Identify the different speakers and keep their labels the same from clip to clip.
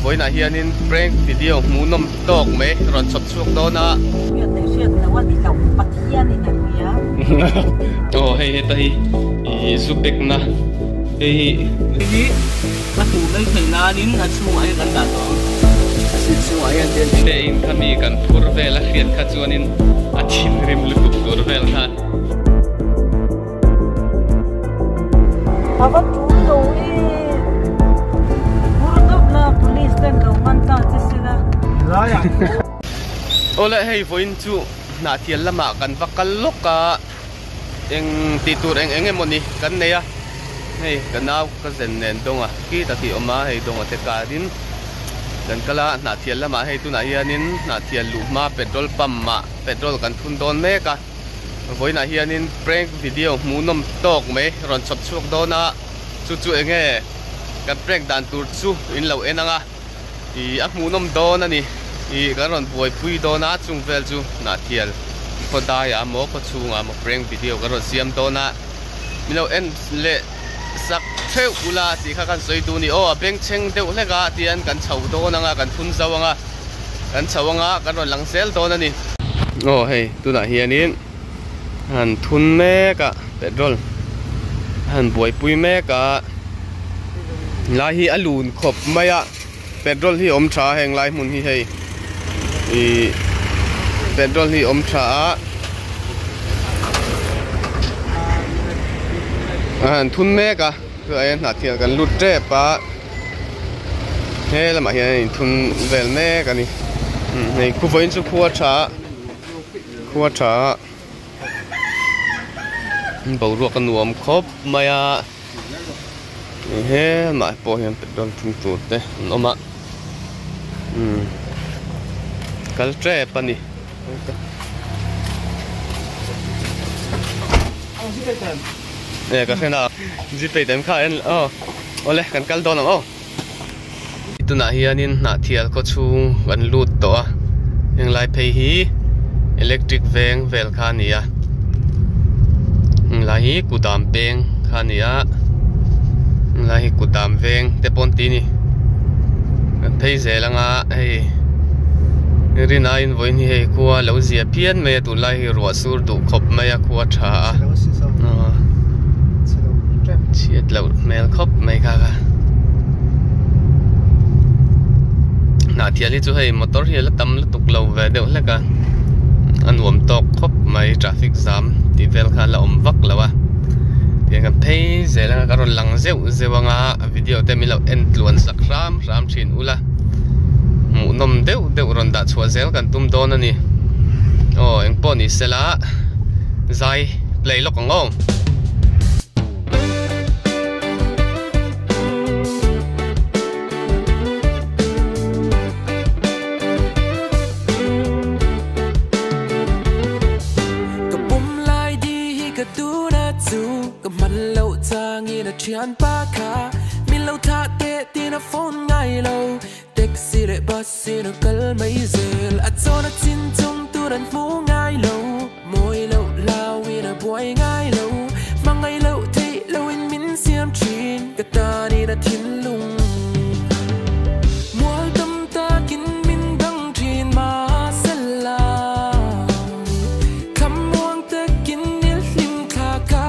Speaker 1: voi na hianin prank video munom tok me ron chop chuak do na oh hey ta hi I zupek na hey
Speaker 2: na tu lấy thầy na đến là chú ai cần đặt đó chú ai ăn tiền
Speaker 1: để in kami kan phur ve la khiat kha chuanin a thin rim lu tur vel kha
Speaker 3: Apa tu doi buruk na police dan kau mantap cesela
Speaker 2: raya
Speaker 1: ole hey voin chu na thial lama kan vakal loka eng titur eng emoni kan neya hey kanau ka zen nen donga ki ta ti oma hey donga te ka din dan kala na thial lama hey tu na hianin na thial lu ma petrol pump ma petrol kan thun don me ka voi na hianin prank video munom tok me ron chop chuak do na chu chu enge kan prank dan tur chu in lo enanga I a munom do na ni I karon buai pui do na chung vel chu na thial khoda ya mo ko chunga mo prank video karon siam do na milo en le sak theu ula ti kha kan soi tu ni o beng cheng deu le ga tian kan chau do na nga kan thun zawanga kan chawanga karon langsel do na ni oh hey tu na hianin han thun me ka petrol han buai pui me ka la hi alun khop maya petrol hi om tha heng lai mun hi hei I petrol hi om tha han thun me kaคือไอ้หน้าเที่ยวกันลุดเจ็บปะเฮ้แล้วมาเฮียทุนเวลแม่กันนี่นี่คู่ฝนสุขัวช้าเบารวกันหนวมครบมายาเฮ้มาพอเห็นเป็นโดนทุ่งตูดเด้ออกมากัลเจ็บปะนี่เนี่ยก็แค่นั้นจีไปเต็มข้าเอ็นอ๋อโอ้เลยกันกัลโดนอ๋อตัวน่ะเฮียนินน่ะเทียลก็ชูกันลูดตัวยังไล่เพย์ฮีอิเล็กทริกเวงเวลคานี่อ่ะไล่ฮีกูดามเบงคานี่อ่ะไล่ฮีกูดามเวงเตปอนตีนี่กันเพย์เซลังอ่ะเฮ้ยรีน่าอินวันนี้เฮ้ยกูว่าเราเสียเพี้ยนเมื่อตัวไล่ฮีรัวสูดดูขบไม่อยากกูว่าช้าเชียดเราเมลครบไม่ค่ะน่าเที่ยวที่จะให้มอเตอร์เฮียแล้วตำแล้วตกเราแวเดียวแล้วกันอันรวมตกครบไม่ทราฟิกซ้ำที่เวลคันเราอมวักแล้ววะเดี๋ยวกันเพย์เสร็จแล้วก็รถหลังเซวงาวิดีโอแต่มีเราเอ็นตลวนสักรามชินอุละหมูนมเดียวรอนดัดชัวเซลกันตุ้มโดนนี่โอ้ยังป้อนนี่เสร็จละใจเพลย์ล็อกของเราเชียนปากขามีเราท่าเตะตีน่ะฝนไงเราเด็กสิเรบัสสิน่ะกัลไม่เซลอัดโซน่ะจินจงตัวนั้นฟูไงเรามวยเราลาวิน่ะบวยไงเรามังไงเราที่เราอินมินเสียมชินกะตานี่น่ะทิ้นลุงมัวตำตากินมินดังทินมาเสลาคำม่วงตะกินนิลลิมคากา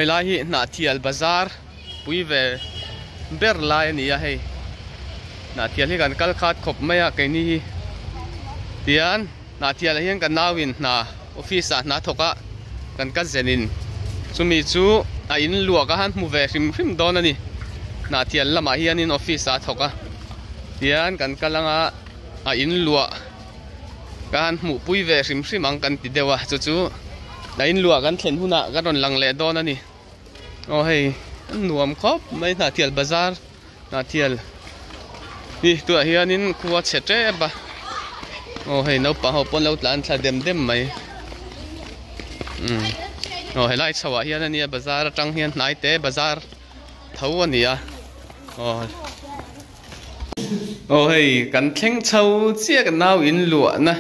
Speaker 1: เวลาที่นาเทียลบาซาร์ปุยเวเบอร์ไลน์นี่ให้นาเทียลที่กันกัลคาดขบไม่อะแค่นี้เดียนนาเทียลที่กันนาวินนาออฟฟิศนาทกะกันกัดเซนินสุมิจูอินลัวกันมูเวริมโดนนี่นาเทียลละมาเฮียนินออฟฟิศทกะเดียนกันกัลงะอินลัวกันหมูปุยเวริมมังกันติดเดียวจูได้อินลัวกันเข็นหุ่นกันรอนลังเลดอนนี่โอ้ยหนวมครบไม่นาเทียลบาซาร์นาเทียลนี่ตัวเฮียนินขวดเสร็จเจ็บโอ้ยน้าป่าเขาปนเราหลานทะเด็มไหม helai chawa hian ania bazar atang hian hnai te bazar tho ania hei kan thleng chho chia kan nau in lua na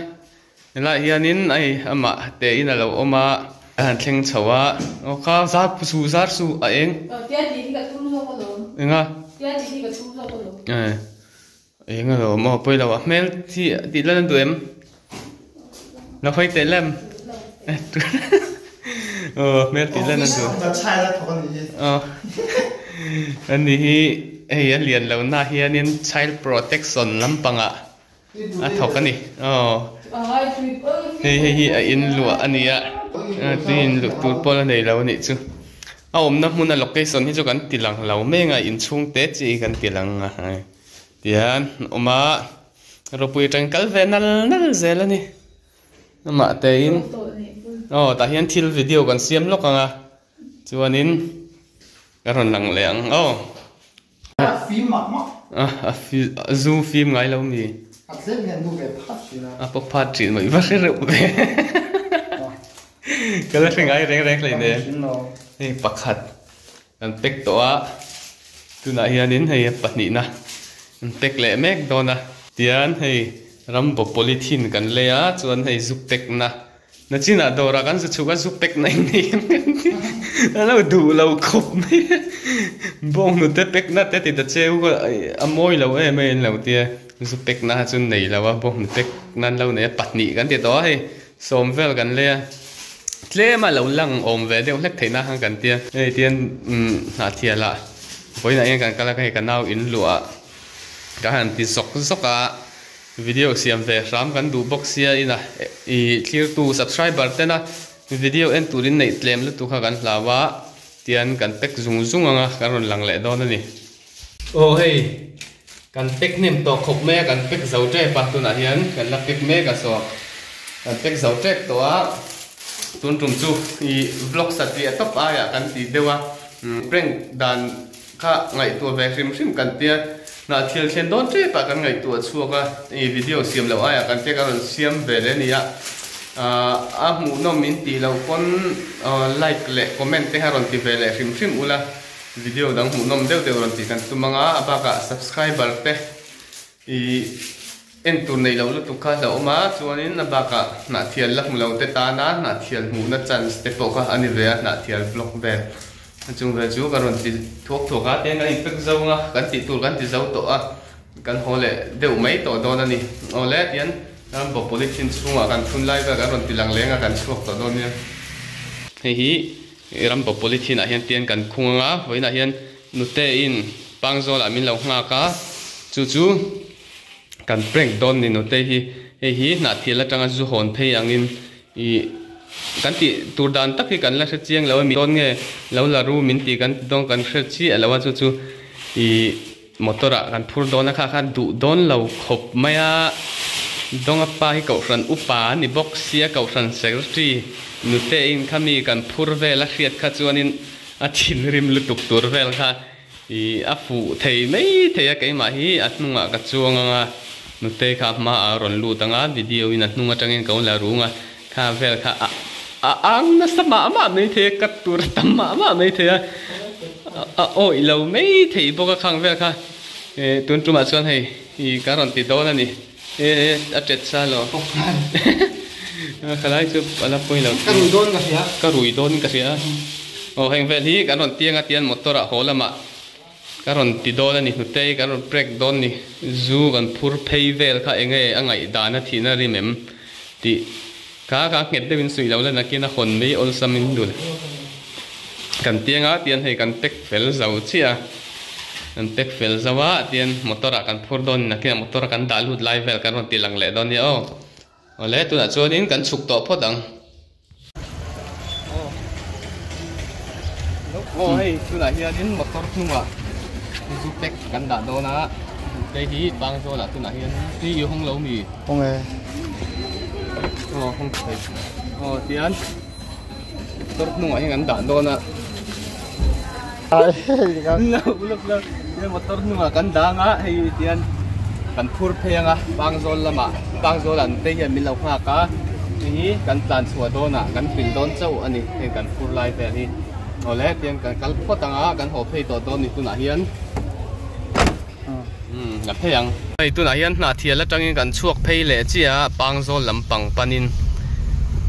Speaker 1: helai hianin ai ama te in alo oma kan thleng chowa kha zar su a eng
Speaker 4: tia di ka tum zo ko lo
Speaker 1: enga
Speaker 4: tia di ka tum zo ko lo
Speaker 1: enga lo mo poi lo mel ti lan du em nó phải tên làm mẹ tí lên ăn được anh đi anh liền lâu na hiền nên child protection lắm bằng ạ thọc cái này in lụa anh ấy tin lụa tụt bò này lâu này chứ ông nó muốn là location thì cho cái tiền lằng lâu mấy ngày in chung tết chỉ cái tiền lằng tiền mà rồi bây giờ cái về nal dễ là nè mà tên ta hiện thil video còn xem lúc à cho nên cái phần lằng lẹng
Speaker 5: phim mà
Speaker 1: zoom phim ngay lâu gì bóc phát triển mà bắt cái rượu về cái là ngay rèn lại nè hey bạc hạt anh pek toa tu na hian in hey pat ni na pek le mek dona tian hey rambo polythene kan le a chuan hei zuk pek na china dora kan chu chuka zuk pek na ni lo du lo khop mai bong nu te pek na te ti ta cheu ko amoi lo e mai lo tia zuk pek na chun nei lo wa bong nu pek nan lo ne pat ni kan ti to hei som vel kan le tle ma lo lang om ve deuh hlek theina hang kan tia ei tian na thiala boina yang kan kala kai kanau in lua ka han ti sok a video siam ve ram kan du box sia ina I clear to subscriber tena video en turin nei tlem lu tu kha kan hlawa tian kan pek zung anga karon lang le don ani hey kan pek nem to khop me kan pek zau tre pa tu na hian kan la pek me ka so kan pek zau tre to a tun tum chu I vlog sati atop a ya kan ti dewa prank dan kha ngai tu ve rim kan tia na thil chen don tre pa kan ngai tu chuaka I video siam lo aya kan te kan siam ve le nia a mu no min ti lo kon like le comment te haron ti ve le rim ula video dang mu nom deu ron ti kan tumanga abaka subscriber te I en tu nei lo lu tu kha lo ma chuanin abaka na thial la mu lo te ta na thial mu na chance te po kha ani ve na thial vlog ve chung về chú cái ti thuốc á tiếng cái pek dâu nga cái ti tu cái ti dâu to á cái hồ lệ đều mấy to đó nè hồ lệ tiếng cái bộ polythene chung à cái phun lại cái ti lăng leng cái thuốc to đó nè hi ram bộ polythene hiện tiếng cái khung á với là hiện nute in bang zo là min lâu nga cá chú cái prank don ni nute hi na thi là trang zu hồn phe ang in kan ti tur dan tak hi kan la hre chiang lo mi ton nge lo la ru min ti kan dong kan hre chi alawa chu I motora kan phur don kha du don lo khop maya dong apa hi kau ran upa ni box sia kau ran secretary nu te in khami kan phur ve la hriat kha chuanin a thin rim lu tuk tur vel kha I afu thei mai theia kai ma hi atnunga ka chuanga nu te kha ma ron lu tanga video in atnunga tangin kau la runga kha vel kha ang na sama ma mai the kat tur tam ma mai the oi lo mai thei boka khang vel kha tun tuma chuan hei I karon ti don ani a tet sa lo khalai chu ala poi lo ka rui don ka sia heng vel hi karon tianga tian motora holama karon ti don ani hutei karon break don ni zu kan phur phei vel kha enge angai dana thina rimem ti ka nget de win sui lo la nakina hon mei ol samin dul kan tianga tian hei kan tek fel zau chia kan tek fel zawa tian motora kan phur don nakina motora kan dalut live vel kan ti lang le don ni le tu na chuanin kan chuk to phodang hei tu na hianin motor nunga zu tek kan da do na cái hi bang zo la tu na hian ti yu hong lo mi
Speaker 5: không nghe
Speaker 1: không thấy tiền tốt nung anh ngắn đạn đó nè lúc nhưng mà tốt nung là cắn đá ngã hay tiền cắn phur phe ngã bang zol là mà bang zol là tây hiện mình lộc hoa cá นี่กันตันสัวโดนกันปิ่นโดนเจ้าอันนี้เองกันฟูลไลฟ์แบบนี้เอาแล้วเตียงกันพอต่างกันหัวเพย์ตัวโดนนี่ตัวไหนเฮียนกันเพยังไอตัวไหนเฮียนหน้าเทียนแล้วจังกันช่วงเพย์เละจีปังโซลำปังปานิน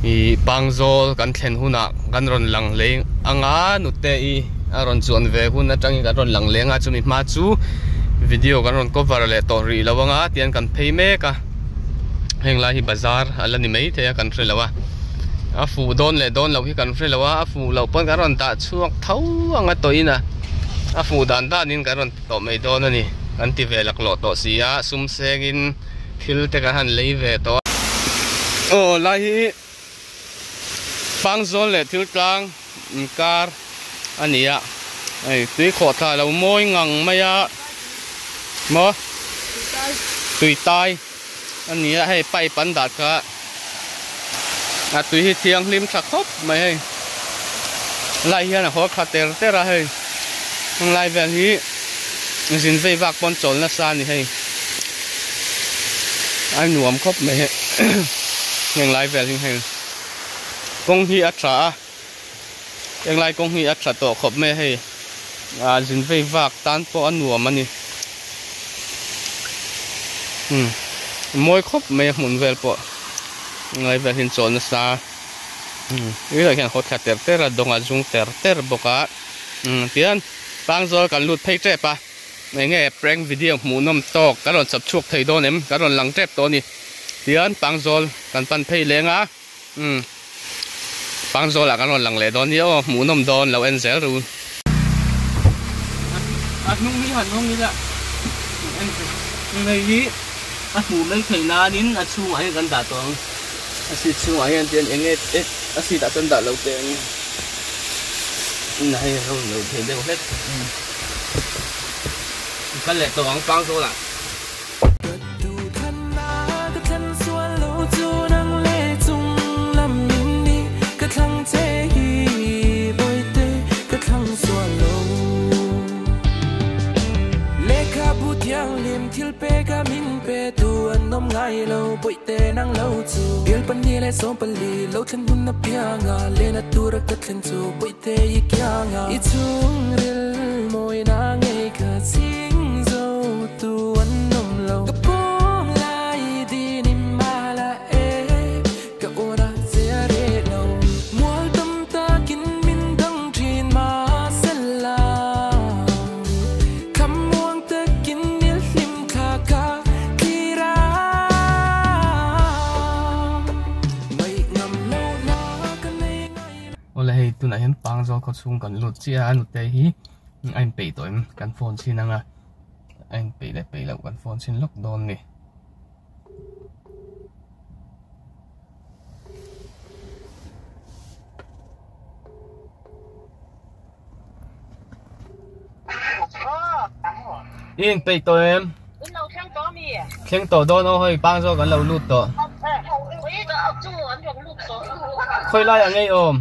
Speaker 1: อีปังโซกันเข็นหุ่นกันรอนหลังเลงนุเตอีรอนจวนเวหุ่นจังกันรอนหลังเลงจุนิมาจูวิดีโอกันรอนก็วาร์เลตอรีแล้วว่าเตียนกันเพย์เมกะเฮงลาฮิบาซาร์อะไรนี่ไม่เทียกันเฟรลวะฟูโดนเลยโดนเราที่กันเฟรลวะฟูเราเปิ้ลกันรอนตาช่วงเท่าตัวนี้นะฟูดันตานินกันรอนต่อไม่โดนนี่กันที่เวลักโลต่อเสียซุ่มเซกินคิลเตกันหันเลยเวต่อโอ้ลาฮิปังโซนเลยทิลกลางการอันนี้อ่ะไอ้ตุยขอท่าเราโมยงังไม่อะมั้งตุยตายอันนี้ให้ไปปันดัดก็ตุยเทียงริมสักครบไม่ให้ไล่เฮียนะหัวขาเตอร์เตอร์ให้ไล่แบบนี้สินไฟวักบอลโจลน่าซานี่ให้ไอ้หนุ่มครบไม่ให้ยังไล่แบบนี้ให้กงฮีอัตรายังไล่กงฮีอัตราตัวครบไม่ให้สินไฟวักตันปอนหนุ่มมันนี่มวยครบไม่หมุนเวลปะไงแบบหินโซนซานี่เราเห็นเขาขัดเตอร์เตอร์ดงอาจุงเตอร์เตอร์บอกว่าเพียนบางโซนกันหลุดเพย์เจ็บปะไม่ไงแปลงวิดีโอหมุนน้ำตกกันหล่นสับชุกไทยโดนเอ็มกันหล่นหลังเจ็บตัวนี้เพียนบางโซนกันปันเพย์เลี้ยงบางโซนหลังกันหล่นหลังเลยโดนนี้โอ้หมุนน้ำโดนเราเอ็นเซลรู้
Speaker 2: นุ่งนี้หันนุ่งนี้แหละในนี้หมูไม่เคยนานินช่วยกันด่าตัว
Speaker 1: สิช่วยกันเตียนเองสิตัดต้นด่าเราเตียนให้เราเห็นได้หมดเลยกันแหละตัวของฟังโซล่ะ
Speaker 6: ไงเราปุยเตนังเราจูเบียลปันนี่เลยสองปันลีเราทันหุ่นนับยางาเลนัตัวรักกัดทันจูปุยเตยิกยางาอีจุงริลมวยนางไงก็สิงโซตัวนมเรากระโปงลายดีนิมาละกะโอระเสียเรเรามัวตั้มตากินมินดังจีนมาเสลาคำม่วงตะกินนิลลิมคากา
Speaker 1: เลยตัวไหนเห็นปังโซเขาชุ่มกันหลุดเสียหลุดเตะฮีไอ้ปีตัวกันโฟนชินังอ่ะไอ้ปีได้ปีแล้วกันโฟนชินล็อกโดนนี่ยิงปีตัวเข่งตัวโดนเอาให้ปังโซกันเราหลุดตัวค่อยไล่ยังไงอม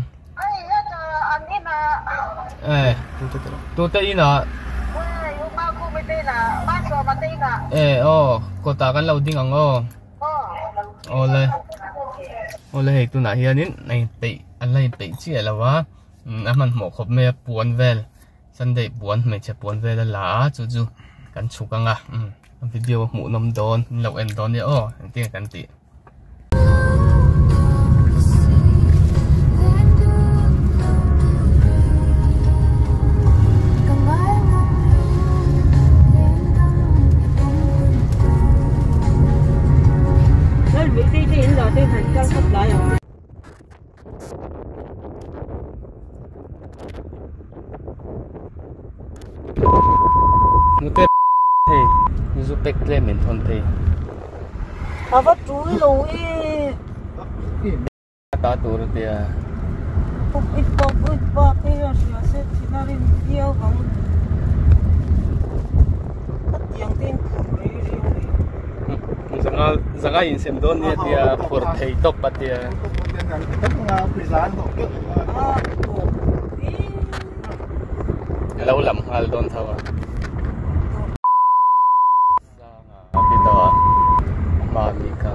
Speaker 1: ตัวเตยนะโอ้ก็ตากันเราดิ้งอ่ะโอ้เลยตัวไหนเฮียนี่ในปีอะไรปีเชี่ยแล้ววะมันหมกขบไม่ปวนเวลสันได้ปวนไม่ใช่ปวนเวลละจู่กันฉุกกันอ่ะวิดีโอหมูนมโดนเราเอ็นโดนเนี่ยโอ้เตี้ยกันตีนูเตเฮ้ยูซูเป็กเล่มเหมือนทนเต
Speaker 3: เขาว่าจุ้ยลุย
Speaker 1: ตาตัวเดีย
Speaker 3: ปุ๊บอีกบอกที่เราเสียเสร็จที่นั่นเดียวของตัดยังเต้นขับเลย
Speaker 1: sangat insem don dia for thei tok patia lâu lắm hal don thawa sanga kita malika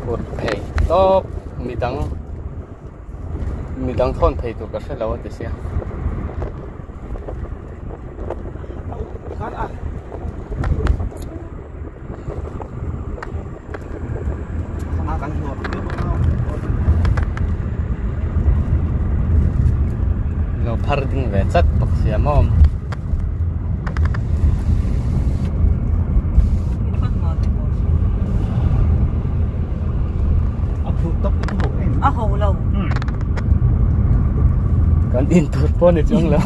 Speaker 1: phur phei top midang thon phei tu ka hre lo te sia lo phar ding ve chat pak sia mom
Speaker 3: hồ lâu
Speaker 1: kan in tut po ni chong lo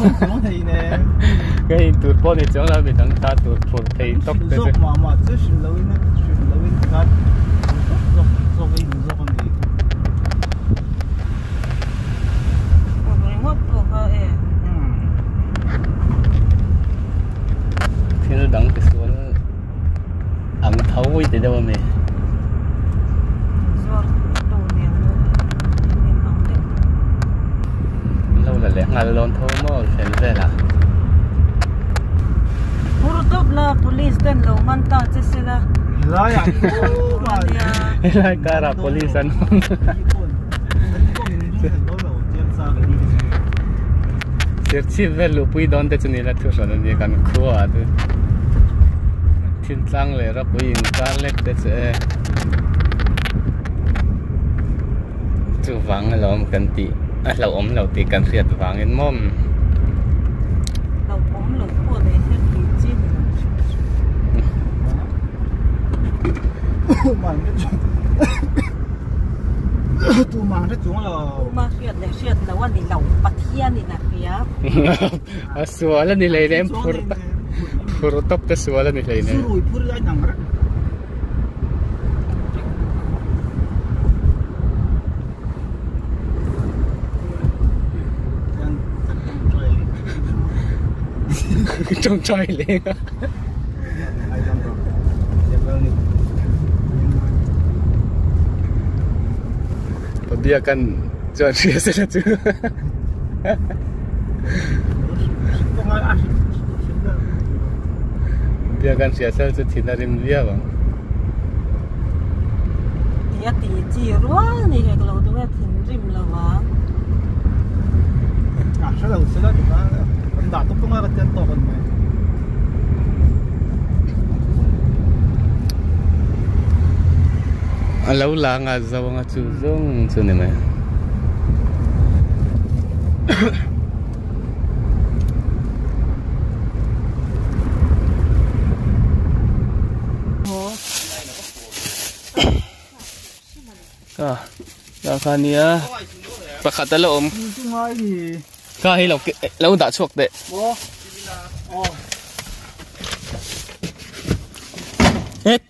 Speaker 1: cái in tut po ni chong lo bị tang ta tut phur phei tok te se
Speaker 5: mà chứ xin lâu in cái zo cái zo con đi
Speaker 3: rồi ngót của cái
Speaker 1: thì nó đắng cái số ăn thấu với tới đâu mà lâu là lẽ ngài lon thấu mà phải về là
Speaker 3: huru top la police den lo man ta che se la
Speaker 5: la ya
Speaker 1: lại cara police anh Sir chi velu pui don te chuni la thu son ni kan khua tu thin tlang le ra pui in kar lek te che chu wang lom kan ti a lo om lo ti kan riat wang en mom
Speaker 3: lo om lo ko de se ti chi
Speaker 5: tu mang cái chúng là
Speaker 3: ma siat la wan ni lo pathian ni na pia
Speaker 1: a suala ni le lem pur top te suala ni le ne
Speaker 5: rồi pur lại nằm đó
Speaker 1: trong chơi lên dia kan jual biasa saja. Dia kan biasa saja tidak dia bang.
Speaker 3: Dia ti ruang ni kalau tu kan rim lah bang.
Speaker 5: Ah, sudah tu kan. Dah tu pun ada tentu kan.
Speaker 1: Lâu là ngà dâu ngà chú dung chú này mày Ka khania pakhat lo om ka hi lo da chuak de hết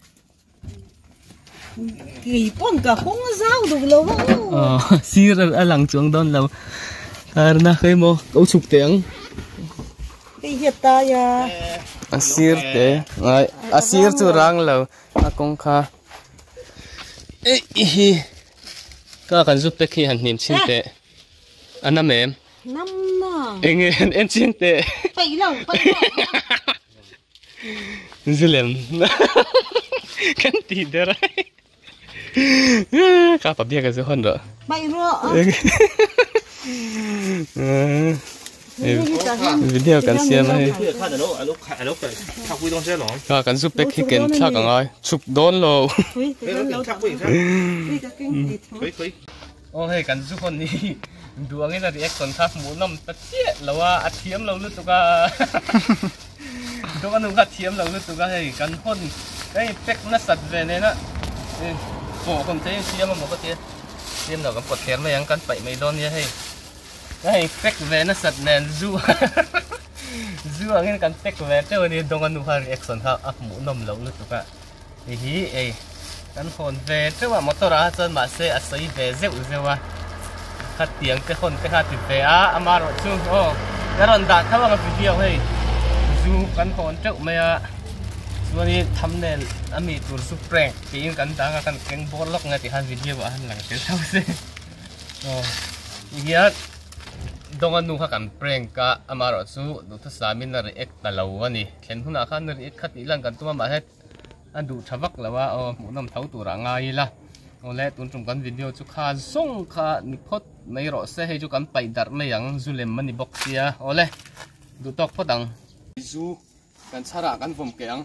Speaker 3: Kỳ con cả không giao được lâu
Speaker 1: xí ra lằng chuông đón lâu na khơi mò cấu chụp tiếng
Speaker 3: cái hiện tại ya
Speaker 1: asir te ngai asir chu rang lo akong kha hi ka kan zup te khi han nim chin te anam em
Speaker 3: năm na
Speaker 1: en chin te
Speaker 3: phải lâu
Speaker 1: zulem kan ti derai Kapa biar ke Zohon dah.
Speaker 3: Baik roh.
Speaker 1: Video kan siam hai. Ka kan zup pek hiken thak angai. Chup don lo. Oh hey kan Zohon ni. Duang ina reaction thak mu nam ta che lawa athiam lo lut ka. Dong anu ka thiam lo lut ka hey kan hon. Hey pek na sat ve ne na. Ồ không thấy xem mà một cái tiền xem nào có cột kén này ăn cắn phải mấy đòn như thế đây pack về nó sạch nền du du anh cắn pack về cho nên đông anh nuôi reaction ha ấp mũ nằm lâu luôn tụi cả thì hí ấy cắn hồn về chứ mà motor ra chân mà xe xây về dễ à khát tiếng cái hồn cái hạt về mà rồi chung cái lần đặt thao vào video này du cắn hồn trước màyวันนี้ทำเนี่ยมีตัวสุดแปลกปีนกันต่างกันเก่งบอลล็อกไงที่ฮันวิดีโอว่าหลังเสร็จแล้วสิอีกดงอันนู้นกันแปลงกะอามารอสู้ดูทัศน์มินนารีเอ็กตะลาวนี่เห็นหุ่นอาคารนารีเอ็กขัดอีหลังกันตัวมาให้อันดูชวักแล้วว่าหมูน้ำเท้าตัวร่างไงล่ะ ole tun tum kan video chu kha zong kha ni phot mai ro se he chu kan pai dar mai yang zulem mani box ya ole du tok photang zu kan chara kan vom ke ang